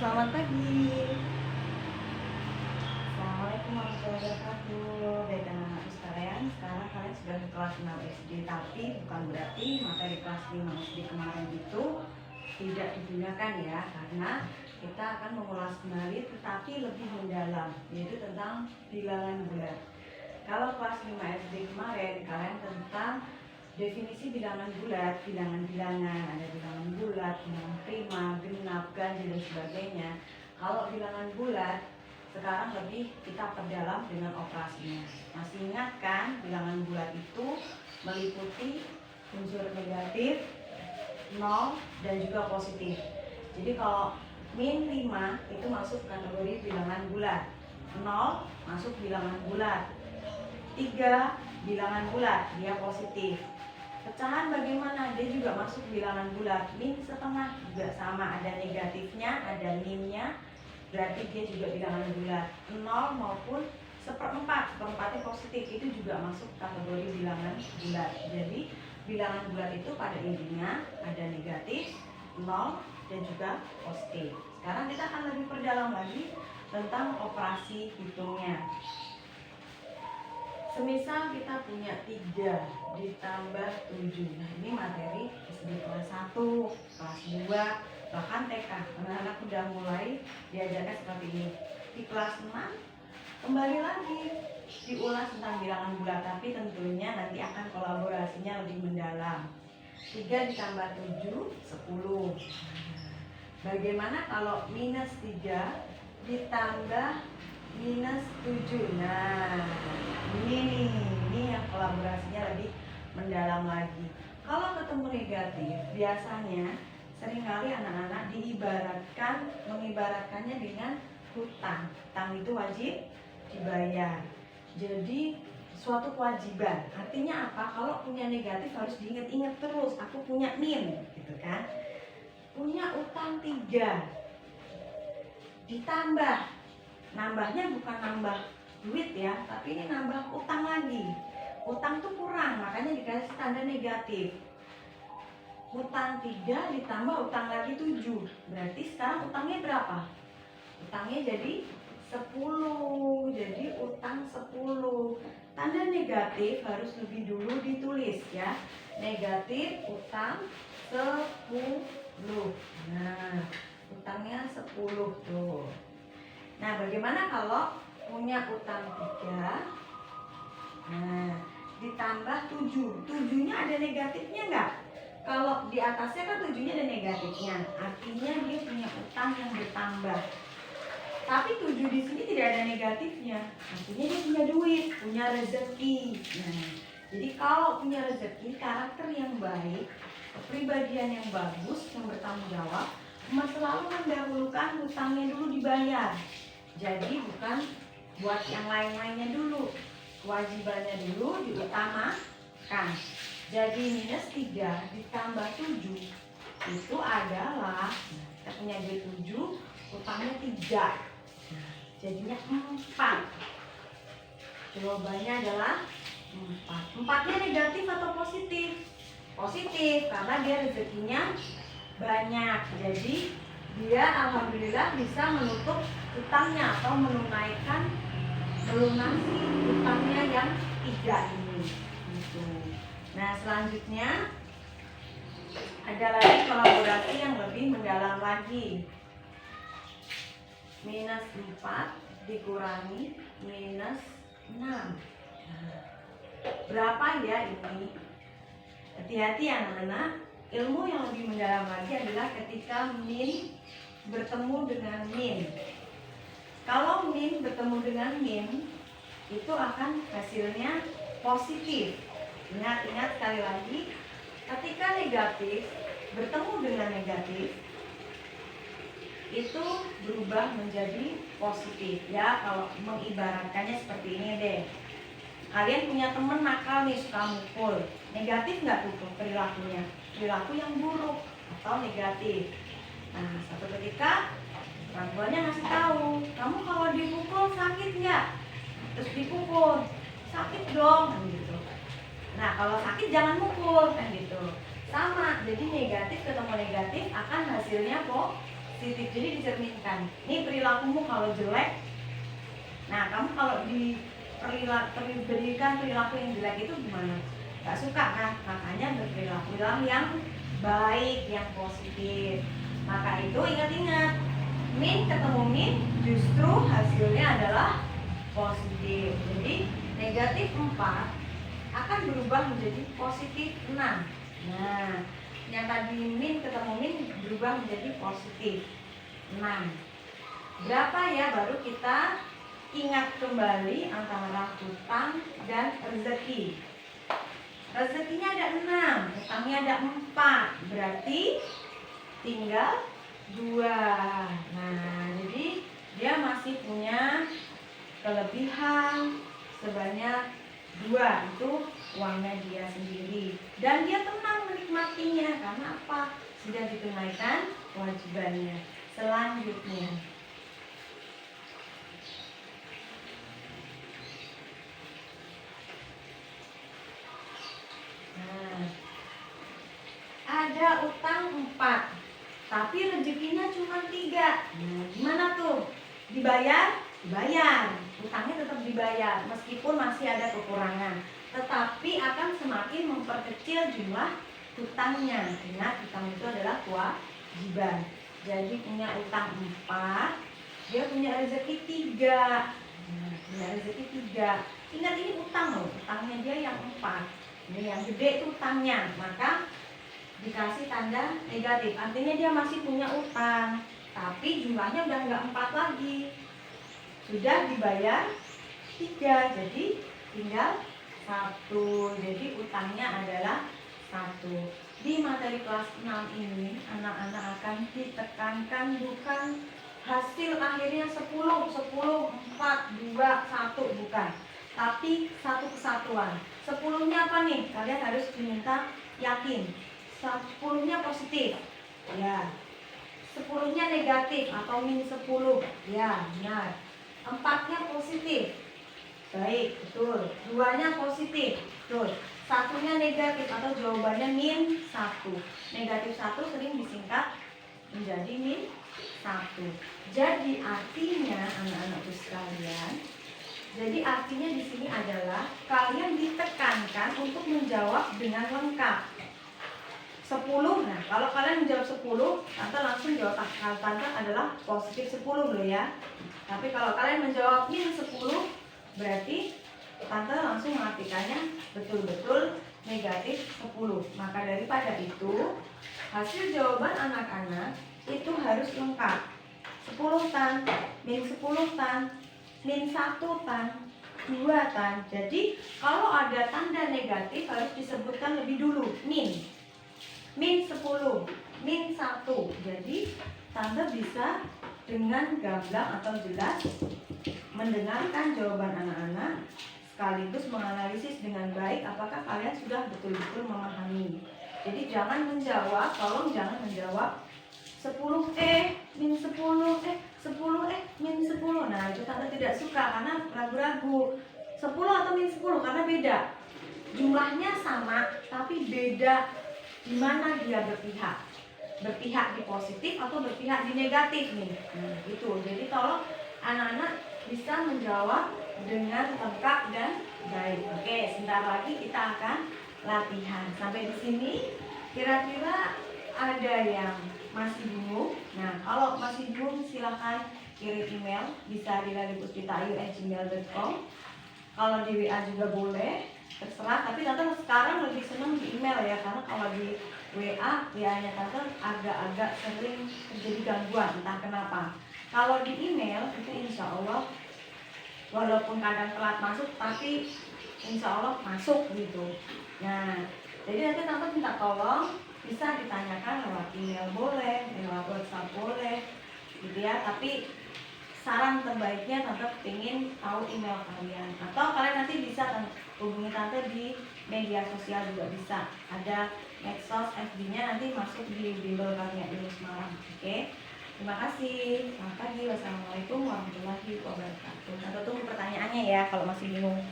Selamat pagi. Assalamualaikum warahmatullahi wabarakatuh. Baik anak-anak sekalian, sekarang kalian sudah di kelas 6 SD, tapi bukan berarti materi kelas 5 SD kemarin itu tidak digunakan ya, karena kita akan mengulas kembali tetapi lebih mendalam, yaitu tentang bilangan bulat. Kalau kelas 5 SD kemarin kalian tentang definisi bilangan bulat, bilangan-bilangan, ada bilangan bulat, bilangan prima, genap, ganjil dan sebagainya. Kalau bilangan bulat sekarang lebih kita perdalam dengan operasinya. Masih ingat kan, bilangan bulat itu meliputi unsur negatif, 0 dan juga positif. Jadi kalau min 5 itu masuk kategori bilangan bulat, 0 masuk bilangan bulat, 3 bilangan bulat, dia positif. Pecahan bagaimana? Dia juga masuk bilangan bulat. Min setengah juga sama, ada negatifnya, ada minnya, berarti dia juga bilangan bulat. 0 maupun seperempat, seperempatnya positif, itu juga masuk kategori bilangan bulat. Jadi bilangan bulat itu pada intinya ada negatif, 0 dan juga positif. Sekarang kita akan lebih perdalam lagi tentang operasi hitungnya. Semisal kita punya 3 ditambah 7. Nah, ini materi SD kelas 1, kelas 2, bahkan TK. Anak-anak udah mulai diajarkan seperti ini. Di kelas 6 kembali lagi diulas tentang bilangan bulat, tapi tentunya nanti akan kolaborasinya lebih mendalam. 3 ditambah 7, 10. Bagaimana kalau minus 3 ditambah minus 7? Nah, ini yang kolaborasinya lebih mendalam lagi. Kalau ketemu negatif, biasanya seringkali anak-anak mengibaratkannya dengan hutang. Hutang itu wajib dibayar. Jadi suatu kewajiban. Artinya apa? Kalau punya negatif harus diingat-ingat terus. Aku punya min, gitu kan? Punya utang 3 ditambah, nambahnya bukan nambah duit ya, tapi ini nambah utang lagi. Utang tuh kurang, makanya dikasih tanda negatif. Utang 3 ditambah utang lagi 7. Berarti sekarang utangnya berapa? Utangnya jadi 10. Jadi utang 10. Tanda negatif harus lebih dulu ditulis ya. Negatif utang 10. Nah, utangnya 10 tuh. Nah, bagaimana kalau punya utang 3, nah ditambah 7. 7-nya ada negatifnya enggak? Kalau di atasnya kan 7-nya ada negatifnya, artinya dia punya utang yang bertambah. Tapi 7 di sini tidak ada negatifnya, artinya dia punya duit, punya rezeki. Nah, jadi kalau punya rezeki, karakter yang baik, kepribadian yang bagus, yang bertanggung jawab, selalu mendahulukan hutangnya dulu dibayar. Jadi bukan buat yang lain-lainnya dulu, kewajibannya dulu diutamakan. Jadi minus 3 ditambah 7 itu adalah, kita punya duit 7, utangnya 3, jadinya 4. Jawabannya adalah 4. 4-nya negatif atau positif? Positif, karena dia rezekinya banyak. Jadi dia alhamdulillah bisa menutup utangnya atau melunasi utangnya yang 3 ini gitu. Nah, selanjutnya ada lagi kolaborasi yang lebih mendalam lagi. Minus 4 dikurangi minus 6. Nah, berapa ya ini? Hati-hati anak-anak, ilmu yang lebih mendalam lagi adalah ketika min bertemu dengan min. Kalau min bertemu dengan min, itu akan hasilnya positif. Ingat-ingat sekali lagi, ketika negatif bertemu dengan negatif, itu berubah menjadi positif ya. Kalau mengibaratkannya seperti ini deh. Kalian punya temen nakal nih, suka mukul. Negatif nggak tuh perilakunya? Perilaku yang buruk atau negatif. Nah, satu ketika orang tuanya ngasih tahu, kamu kalau dipukul sakit nggak? Terus dipukul, sakit dong, kan gitu. Nah, kalau sakit jangan mukul, kan gitu. Sama, jadi negatif ketemu negatif akan hasilnya positif. positif. Jadi dicerminkan. Ini perilakumu kalau jelek. Nah, kamu kalau diberikan perilaku yang jelek itu gimana? Gak suka kan? Makanya berperilakulah yang baik, yang positif. Maka itu ingat-ingat, min ketemu min justru hasilnya adalah positif. Jadi negatif 4 akan berubah menjadi positif 6. Nah, yang tadi min ketemu min berubah menjadi positif 6. Berapa ya baru kita ingat kembali antara hutang dan rezeki. Rezekinya ada 6, hutangnya ada 4, berarti tinggal 2. Nah, jadi dia masih punya kelebihan sebanyak 2, itu uangnya dia sendiri. Dan dia tenang menikmatinya, karena apa? Sudah ditunaikan kewajibannya. Selanjutnya, ada utang 4, tapi rezekinya cuma 3. Nah, gimana tuh? Dibayar? Dibayar. Utangnya tetap dibayar, meskipun masih ada kekurangan. Tetapi akan semakin memperkecil jumlah utangnya. Ingat, utang itu adalah kewajiban. Jadi punya utang 4, dia punya rezeki 3. Nah, punya rezeki 3. Ingat, ini utang loh, utangnya dia yang 4. Ini yang gede itu utangnya, maka dikasih tanda negatif, artinya dia masih punya utang, tapi jumlahnya udah nggak 4 lagi, sudah dibayar 3, jadi tinggal 1. Jadi utangnya adalah 1. Di materi kelas 6 ini anak-anak akan ditekankan bukan hasil akhirnya 10, 4, 2, 1, bukan, tapi satu kesatuan. 10-nya apa nih? Kalian harus diminta yakin. 10-nya positif, ya. 10-nya negatif atau min 10, ya, benar. 4-nya positif, baik, betul. 2-nya positif, betul. 1-nya negatif atau jawabannya min 1. Negatif 1 sering disingkat menjadi min 1. Jadi artinya anak-anakku sekalian, jadi artinya di sini adalah kalian ditekankan untuk menjawab dengan lengkap. 10, nah kalau kalian menjawab 10, tante langsung jawab tante adalah positif 10 loh ya. Tapi kalau kalian menjawab min 10, berarti tante langsung mengartikannya betul-betul negatif 10. Maka daripada itu, hasil jawaban anak-anak itu harus lengkap. 10 tan, min 10 tan, min 1 tan, 2 tan. Jadi kalau ada tanda negatif harus disebutkan lebih dulu, min 10, min 1. Jadi tante bisa dengan gamblang atau jelas mendengarkan jawaban anak-anak, sekaligus menganalisis dengan baik apakah kalian sudah betul-betul memahami. Jadi jangan menjawab, tolong jangan menjawab 10 min 10 10 min 10. Nah, itu tante tidak suka karena ragu-ragu 10 atau min 10 karena beda. Jumlahnya sama tapi beda di mana dia berpihak di positif atau berpihak di negatif nih. Nah, gitu. Jadi tolong anak-anak bisa menjawab dengan lengkap dan baik. Oke, sebentar lagi kita akan latihan. Sampai di sini kira-kira ada yang masih bingung? Nah, kalau masih bingung silahkan kirim email, bisa di lalipustitayu@gmail.com. Kalau di WA juga boleh, terserah. Tapi tante sekarang lebih senang di email ya, karena kalau di WA-nya tante agak-agak sering terjadi gangguan, entah kenapa. Kalau di email itu insya Allah walaupun kadang telat masuk, tapi insya Allah masuk gitu. Nah, jadi nanti tante minta tolong bisa ditanyakan lewat email boleh, lewat WhatsApp boleh, gitu ya. Tapi saran terbaiknya tante pengen tahu email kalian, atau kalian nanti bisa hubungi tante di media sosial juga bisa. Ada medsos, FB-nya nanti masuk di bimbel Karnia Ilmu Semarang. Oke, terima kasih. Selamat pagi. Wassalamualaikum warahmatullahi wabarakatuh. Tante tunggu pertanyaannya ya kalau masih bingung.